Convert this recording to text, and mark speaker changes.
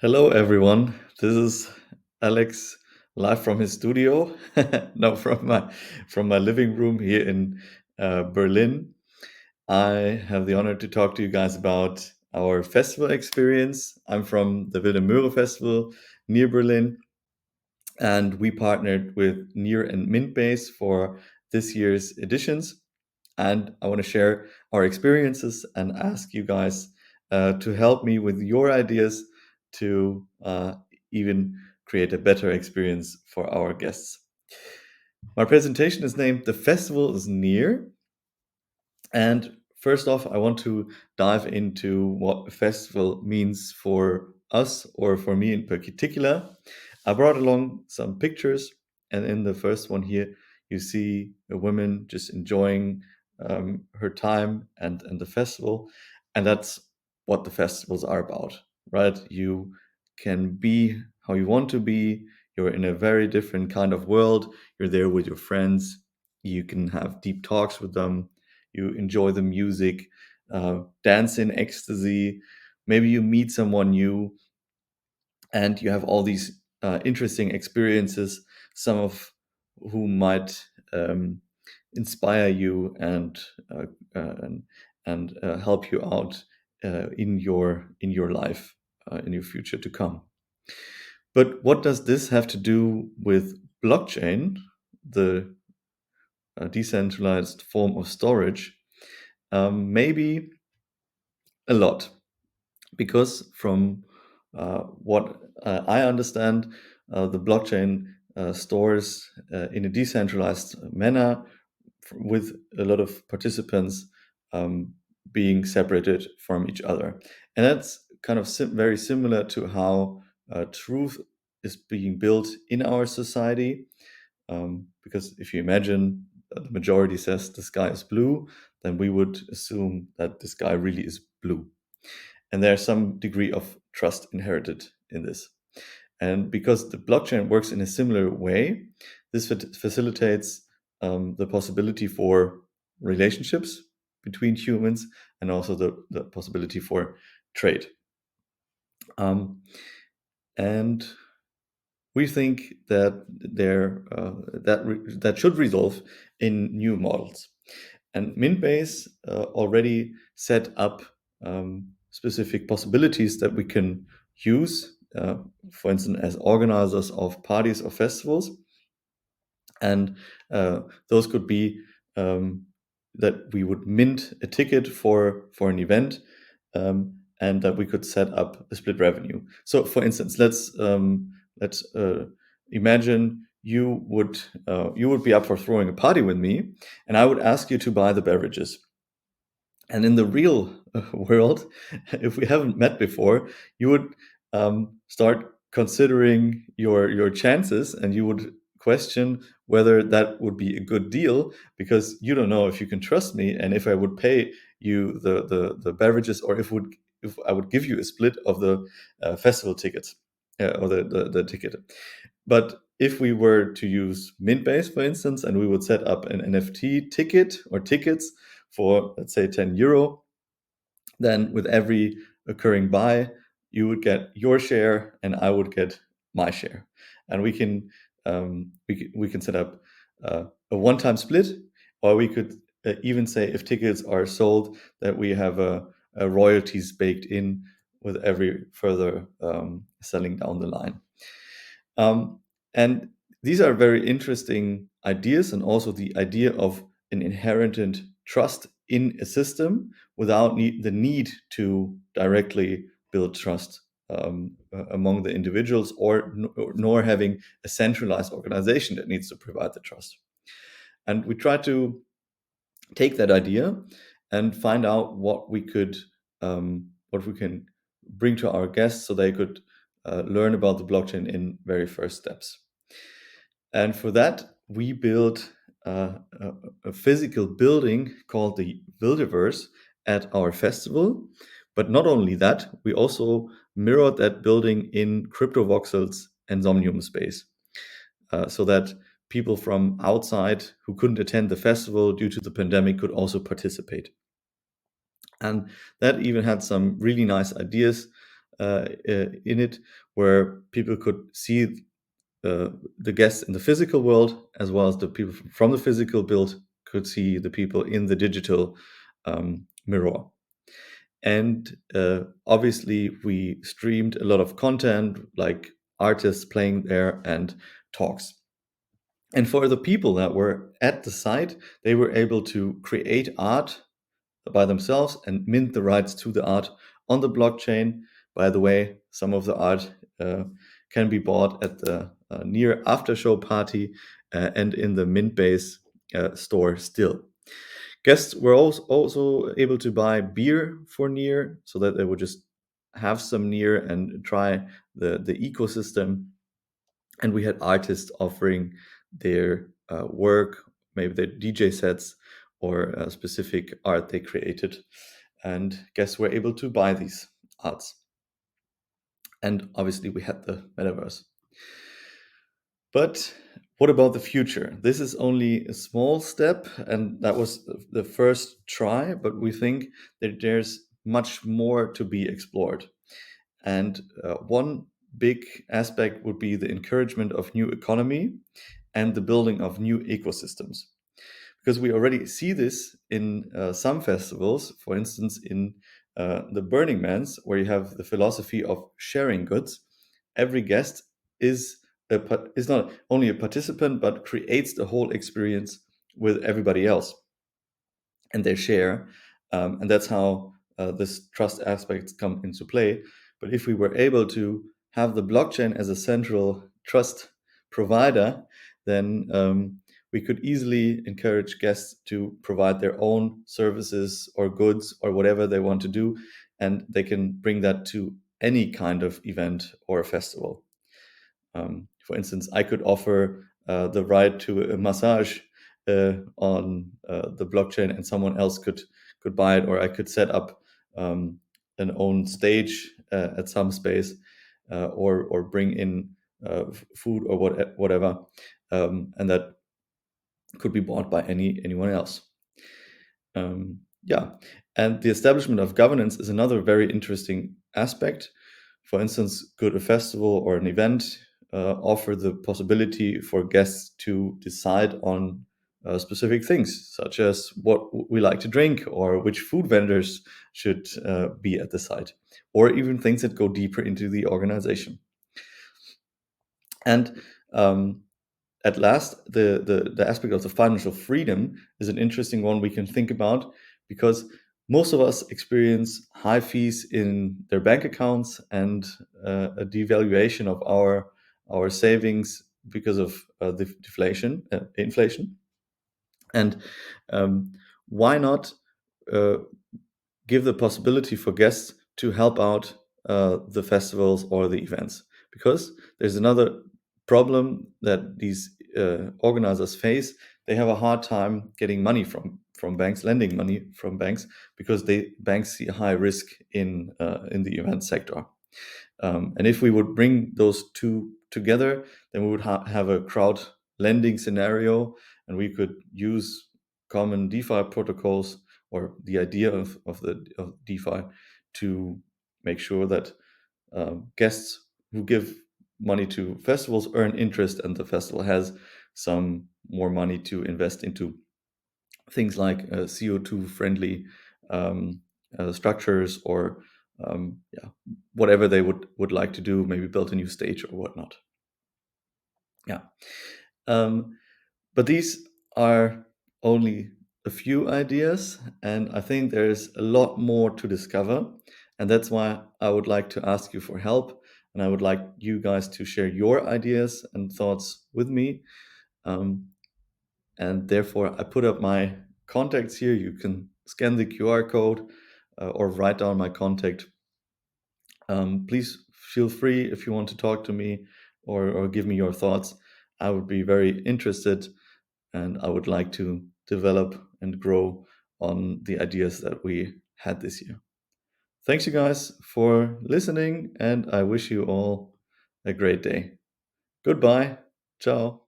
Speaker 1: Hello, everyone. This is Alex live from his studio. No, from my living room here in Berlin. I have the honor to talk to you guys about our festival experience. I'm from the Wilde Möhre Festival near Berlin, and we partnered with Near and Mintbase for this year's editions. And I want to share our experiences and ask you guys to help me with your ideas to even create a better experience for our guests. My presentation is named The Festival is Near. And first off, I want to dive into what a festival means for us or for me in particular. I brought along some pictures, and in the first one here, you see a woman just enjoying her time and the festival. And that's what the festivals are about, right? You can be how you want to be. You're in a very different kind of world. You're there with your friends. You can have deep talks with them. You enjoy the music, dance in ecstasy. Maybe you meet someone new and you have all these interesting experiences, some of whom might inspire you uh, uh, and, and help you out in your life, in your future to come. But what does this have to do with blockchain, the decentralized form of storage? Maybe a lot, because from what I understand, the blockchain stores in a decentralized manner with a lot of participants um, being separated from each other. And that's kind of very similar to how truth is being built in our society. Because if you imagine the majority says the sky is blue, then we would assume that the sky really is blue. And there's some degree of trust inherited in this. And because the blockchain works in a similar way, this facilitates the possibility for relationships between humans and also the possibility for trade. Um, and we think that that should resolve in new models. And Mintbase already set up specific possibilities that we can use, for instance, as organizers of parties or festivals. And those could be that we would mint a ticket for an event, and that we could set up a split revenue. So, for instance, let's imagine you would be up for throwing a party with me, and I would ask you to buy the beverages. And in the real world, if we haven't met before, you would start considering your chances, and you would question whether that would be a good deal, because you don't know if you can trust me and if I would pay you the beverages, or if I would give you a split of the festival tickets, or the ticket. But if we were to use Mintbase, for instance, and we would set up an NFT ticket or tickets for, let's say, €10, then with every occurring buy, you would get your share and I would get my share. And we can set up a one-time split, or we could even say, if tickets are sold, that we have a royalties baked in with every further selling down the line. And these are very interesting ideas, and also the idea of an inherent trust in a system without the need to directly build trust among the individuals, nor having a centralized organization that needs to provide the trust. And we try to take that idea and find out what we can bring to our guests so they could learn about the blockchain in very first steps. And for that, we built a physical building called the Wildeverse at our festival. But not only that, we also mirrored that building in CryptoVoxels and Somnium space, so that people from outside who couldn't attend the festival due to the pandemic could also participate. And that even had some really nice ideas in it, where people could see the guests in the physical world, as well as the people from the physical build could see the people in the digital mirror. And obviously, we streamed a lot of content, like artists playing there and talks. And for the people that were at the site, they were able to create art by themselves and mint the rights to the art on the blockchain. By the way, some of the art can be bought at the Near after show party and in the Mintbase store still. Guests were also able to buy beer for Near, so that they would just have some Near and try the ecosystem. And we had artists offering their work, maybe their DJ sets or specific art they created. And guests were able to buy these arts. And obviously, we had the metaverse. But what about the future? This is only a small step, and that was the first try, but we think that there's much more to be explored. And one big aspect would be the encouragement of new economy and the building of new ecosystems. Because we already see this in some festivals, for instance, in the Burning Man's, where you have the philosophy of sharing goods. Every guest is is not only a participant, but creates the whole experience with everybody else, and they share, and that's how this trust aspects come into play. But if we were able to have the blockchain as a central trust provider, then we could easily encourage guests to provide their own services or goods or whatever they want to do, and they can bring that to any kind of event or a festival. For instance, I could offer the right to a massage on the blockchain, and someone else could buy it, or I could set up an own stage at some space, or bring in food or whatever, and that could be bought by anyone else. Yeah, and the establishment of governance is another very interesting aspect. For instance, could a festival or an event offer the possibility for guests to decide on specific things, such as what we like to drink or which food vendors should be at the site, or even things that go deeper into the organization. And at last, the aspect of the financial freedom is an interesting one we can think about, because most of us experience high fees in their bank accounts and a devaluation of our savings because of the inflation. And why not uh, give the possibility for guests to help out the festivals or the events? Because there's another problem that these organizers face. They have a hard time getting money from banks, lending money from banks, because banks see a high risk in the event sector. And if we would bring those two together, then we would have a crowd lending scenario, and we could use common DeFi protocols, or the idea of DeFi, to make sure that guests who give money to festivals earn interest, and the festival has some more money to invest into things like CO2 friendly structures, or yeah, whatever they would like to do, maybe build a new stage or whatnot. Yeah. But these are only a few ideas, and I think there's a lot more to discover. And that's why I would like to ask you for help, and I would like you guys to share your ideas and thoughts with me. Um, and therefore, I put up my contacts here. You can scan the QR code or write down my contact. Please feel free if you want to talk to me, or give me your thoughts. I would be very interested, and I would like to develop and grow on the ideas that we had this year. Thanks, you guys, for listening, and I wish you all a great day. Goodbye. Ciao.